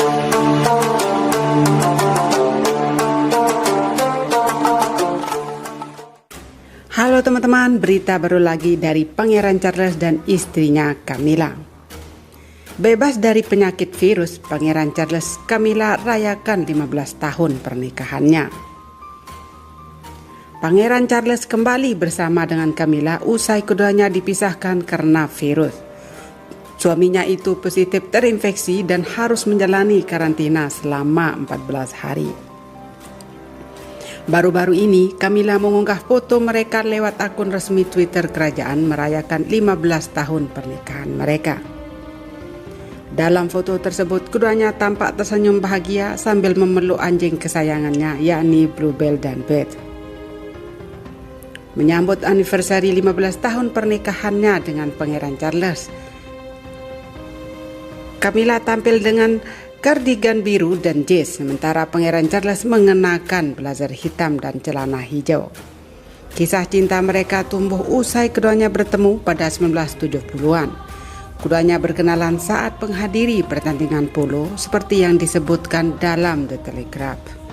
Halo teman-teman, berita baru lagi dari Pangeran Charles dan istrinya Camilla. Bebas dari penyakit virus, Pangeran Charles Camilla rayakan 15 tahun pernikahannya. Pangeran Charles kembali bersama dengan Camilla usai keduanya dipisahkan karena virus. Suaminya itu positif terinfeksi dan harus menjalani karantina selama 14 hari. Baru-baru ini, Camilla mengunggah foto mereka lewat akun resmi Twitter kerajaan merayakan 15 tahun pernikahan mereka. Dalam foto tersebut, keduanya tampak tersenyum bahagia sambil memeluk anjing kesayangannya, yakni Bluebell dan Beth. Menyambut anniversary 15 tahun pernikahannya dengan Pangeran Charles, Camilla tampil dengan kardigan biru dan jas, sementara Pangeran Charles mengenakan blazer hitam dan celana hijau. Kisah cinta mereka tumbuh usai keduanya bertemu pada 1970-an. Keduanya berkenalan saat menghadiri pertandingan polo seperti yang disebutkan dalam The Telegraph.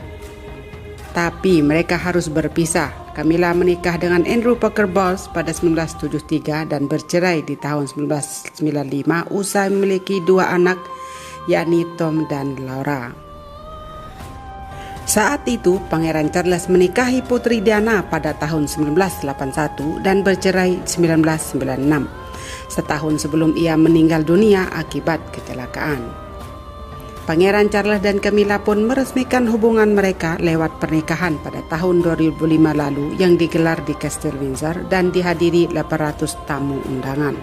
Tapi mereka harus berpisah. Camilla menikah dengan Andrew Parker Bowles pada 1973 dan bercerai di tahun 1995 usai memiliki 2 anak, yakni Tom dan Laura. Saat itu, Pangeran Charles menikahi Putri Diana pada tahun 1981 dan bercerai 1996, setahun sebelum ia meninggal dunia akibat kecelakaan. Pangeran Charles dan Camilla pun meresmikan hubungan mereka lewat pernikahan pada tahun 2005 lalu yang digelar di Castle Windsor dan dihadiri 800 tamu undangan.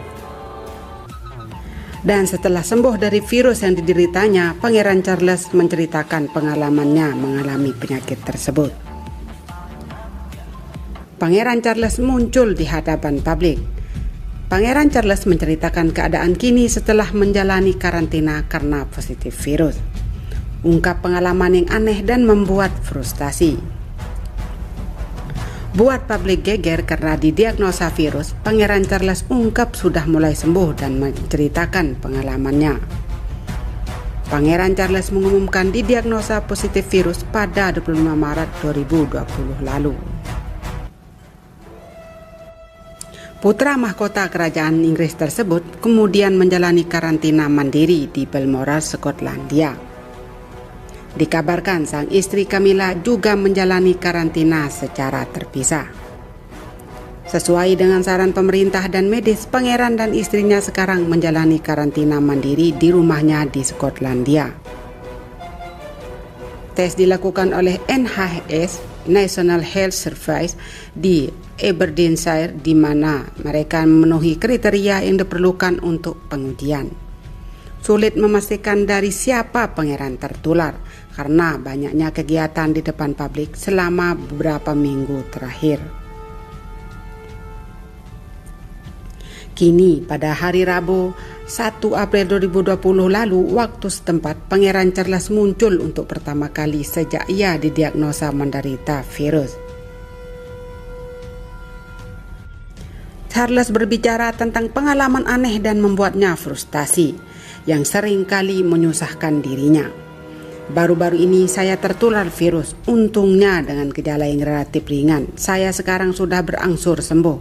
Dan setelah sembuh dari virus yang dideritanya, Pangeran Charles menceritakan pengalamannya mengalami penyakit tersebut. Pangeran Charles muncul di hadapan publik. Pangeran Charles menceritakan keadaan kini setelah menjalani karantina karena positif virus. Ungkap pengalaman yang aneh dan membuat frustasi. Buat publik geger karena didiagnosa virus, Pangeran Charles ungkap sudah mulai sembuh dan menceritakan pengalamannya. Pangeran Charles mengumumkan didiagnosa positif virus pada 25 Maret 2020 lalu. Putra mahkota kerajaan Inggris tersebut kemudian menjalani karantina mandiri di Balmoral, Skotlandia. Dikabarkan sang istri Camilla juga menjalani karantina secara terpisah. Sesuai dengan saran pemerintah dan medis, pangeran dan istrinya sekarang menjalani karantina mandiri di rumahnya di Skotlandia. Tes dilakukan oleh NHS National Health Service di Aberdeenshire, di mana mereka memenuhi kriteria yang diperlukan untuk pengujian. Sulit memastikan dari siapa pangeran tertular karena banyaknya kegiatan di depan publik selama beberapa minggu terakhir. Kini pada hari Rabu 1 April 2020 lalu waktu setempat, Pangeran Charles muncul untuk pertama kali sejak ia didiagnosa menderita virus. Charles berbicara tentang pengalaman aneh dan membuatnya frustasi yang sering kali menyusahkan dirinya. Baru-baru ini saya tertular virus, untungnya dengan gejala yang relatif ringan. Saya sekarang sudah berangsur sembuh,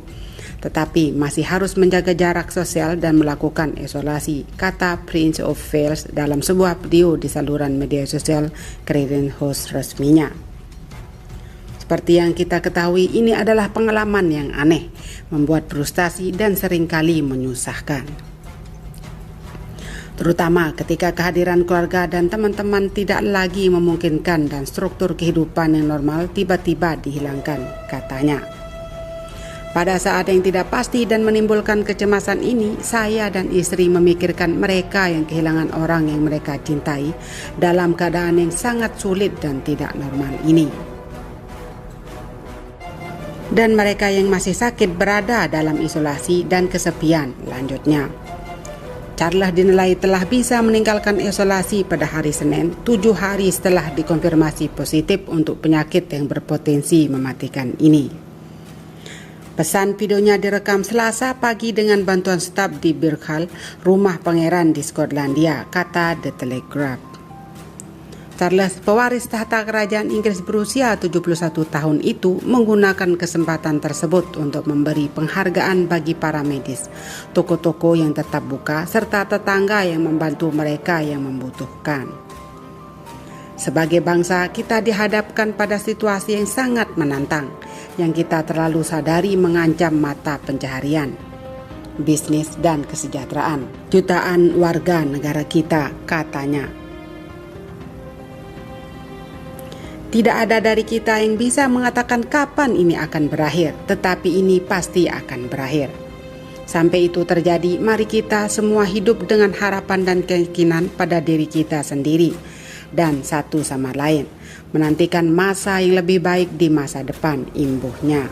tetapi masih harus menjaga jarak sosial dan melakukan isolasi, kata Prince of Wales dalam sebuah video di saluran media sosial Credit Host resminya. Seperti yang kita ketahui, ini adalah pengalaman yang aneh, membuat frustasi dan seringkali menyusahkan. Terutama ketika kehadiran keluarga dan teman-teman tidak lagi memungkinkan dan struktur kehidupan yang normal tiba-tiba dihilangkan, katanya. Pada saat yang tidak pasti dan menimbulkan kecemasan ini, saya dan istri memikirkan mereka yang kehilangan orang yang mereka cintai dalam keadaan yang sangat sulit dan tidak normal ini. Dan mereka yang masih sakit berada dalam isolasi dan kesepian, lanjutnya. Charles dinilai telah bisa meninggalkan isolasi pada hari Senin, 7 hari setelah dikonfirmasi positif untuk penyakit yang berpotensi mematikan ini. Pesan videonya direkam Selasa pagi dengan bantuan staf di Birkhall, rumah pangeran di Skotlandia, kata The Telegraph. Charles, pewaris tahta kerajaan Inggris berusia 71 tahun itu menggunakan kesempatan tersebut untuk memberi penghargaan bagi para medis, toko-toko yang tetap buka, serta tetangga yang membantu mereka yang membutuhkan. Sebagai bangsa, kita dihadapkan pada situasi yang sangat menantang, yang kita terlalu sadari mengancam mata pencaharian, bisnis, dan kesejahteraan jutaan warga negara kita, katanya. Tidak ada dari kita yang bisa mengatakan kapan ini akan berakhir, tetapi ini pasti akan berakhir. Sampai itu terjadi, mari kita semua hidup dengan harapan dan keyakinan pada diri kita sendiri dan satu sama lain, menantikan masa yang lebih baik di masa depan, imbuhnya.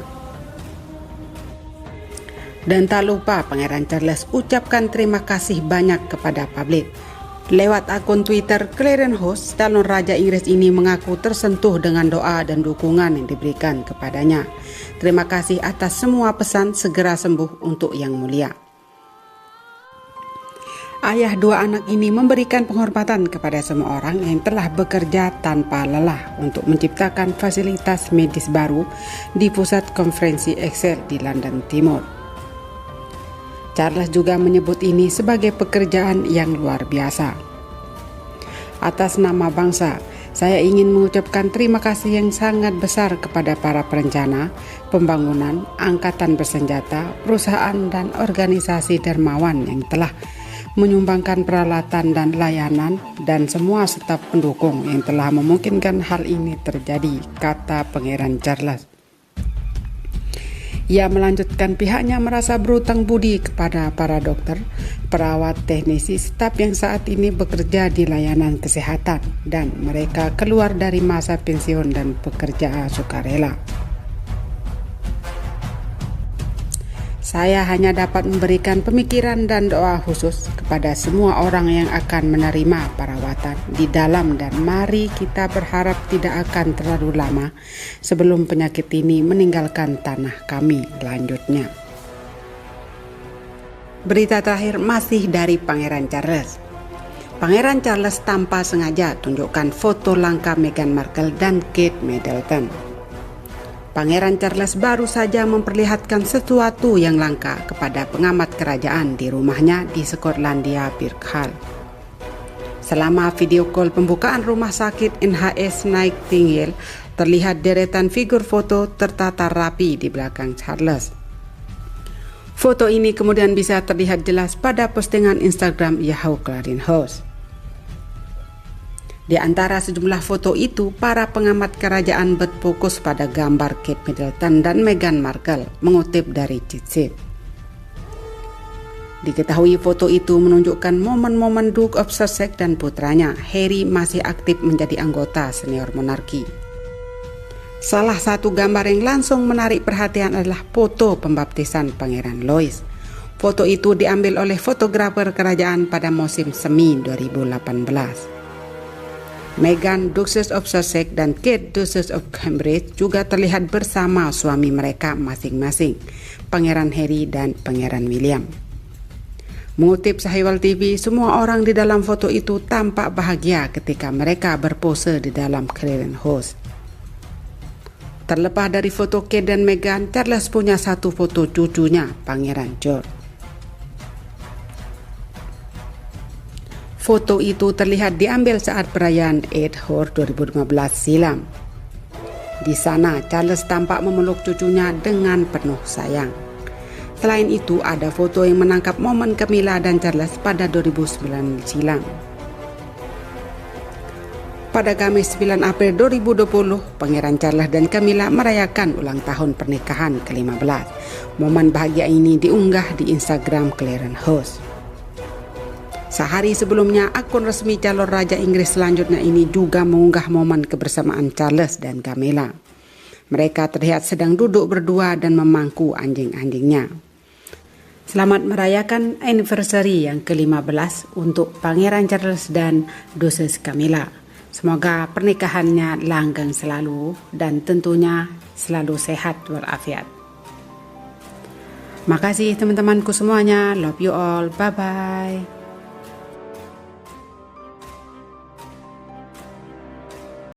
Dan tak lupa Pangeran Charles ucapkan terima kasih banyak kepada publik. Lewat akun Twitter, Clarence Host, calon Raja Inggris ini mengaku tersentuh dengan doa dan dukungan yang diberikan kepadanya. Terima kasih atas semua pesan, segera sembuh untuk Yang Mulia. Ayah dua anak ini memberikan penghormatan kepada semua orang yang telah bekerja tanpa lelah untuk menciptakan fasilitas medis baru di pusat konferensi Excel di London Timur. Charles juga menyebut ini sebagai pekerjaan yang luar biasa. Atas nama bangsa, saya ingin mengucapkan terima kasih yang sangat besar kepada para perencana, pembangunan, angkatan bersenjata, perusahaan, dan organisasi dermawan yang telah menyumbangkan peralatan dan layanan, dan semua staf pendukung yang telah memungkinkan hal ini terjadi, kata Pangeran Charles. Ia melanjutkan pihaknya merasa berutang budi kepada para dokter, perawat, teknisi, staf yang saat ini bekerja di layanan kesehatan dan mereka keluar dari masa pensiun dan bekerja sukarela. Saya hanya dapat memberikan pemikiran dan doa khusus kepada semua orang yang akan menerima perawatan di dalam, dan mari kita berharap tidak akan terlalu lama sebelum penyakit ini meninggalkan tanah kami, lanjutnya. Berita terakhir masih dari Pangeran Charles. Pangeran Charles tanpa sengaja tunjukkan foto langka Meghan Markle dan Kate Middleton. Pangeran Charles baru saja memperlihatkan sesuatu yang langka kepada pengamat kerajaan di rumahnya di Skotlandia, Birkhall. Selama video call pembukaan rumah sakit NHS Nightingale, terlihat deretan figur foto tertata rapi di belakang Charles. Foto ini kemudian bisa terlihat jelas pada postingan Instagram Yahoo Clarence Host. Di antara sejumlah foto itu, para pengamat kerajaan berfokus pada gambar Kate Middleton dan Meghan Markle, mengutip dari cheat sheet. Diketahui foto itu menunjukkan momen-momen Duke of Sussex dan putranya, Harry, masih aktif menjadi anggota senior monarki. Salah satu gambar yang langsung menarik perhatian adalah foto pembaptisan Pangeran Louis. Foto itu diambil oleh fotografer kerajaan pada musim semi 2018. Meghan, Duchess of Sussex, dan Kate, Duchess of Cambridge, juga terlihat bersama suami mereka masing-masing, Pangeran Harry dan Pangeran William. Mengutip Sahiwal TV, semua orang di dalam foto itu tampak bahagia ketika mereka berpose di dalam Clarence Host. Terlepas dari foto Kate dan Meghan, Charles punya satu foto cucunya, Pangeran George. Foto itu terlihat diambil saat perayaan Eid Hor 2015 silam. Di sana, Charles tampak memeluk cucunya dengan penuh sayang. Selain itu, ada foto yang menangkap momen Camilla dan Charles pada 2009 silam. Pada Kamis 9 April 2020, Pangeran Charles dan Camilla merayakan ulang tahun pernikahan ke-15. Momen bahagia ini diunggah di Instagram Clarence Host. Sehari sebelumnya, akun resmi calon Raja Inggris selanjutnya ini juga mengunggah momen kebersamaan Charles dan Camilla. Mereka terlihat sedang duduk berdua dan memangku anjing-anjingnya. Selamat merayakan anniversary yang ke-15 untuk Pangeran Charles dan Duchess Camilla. Semoga pernikahannya langgeng selalu dan tentunya selalu sehat walafiat. Makasih teman-temanku semuanya. Love you all. Bye-bye.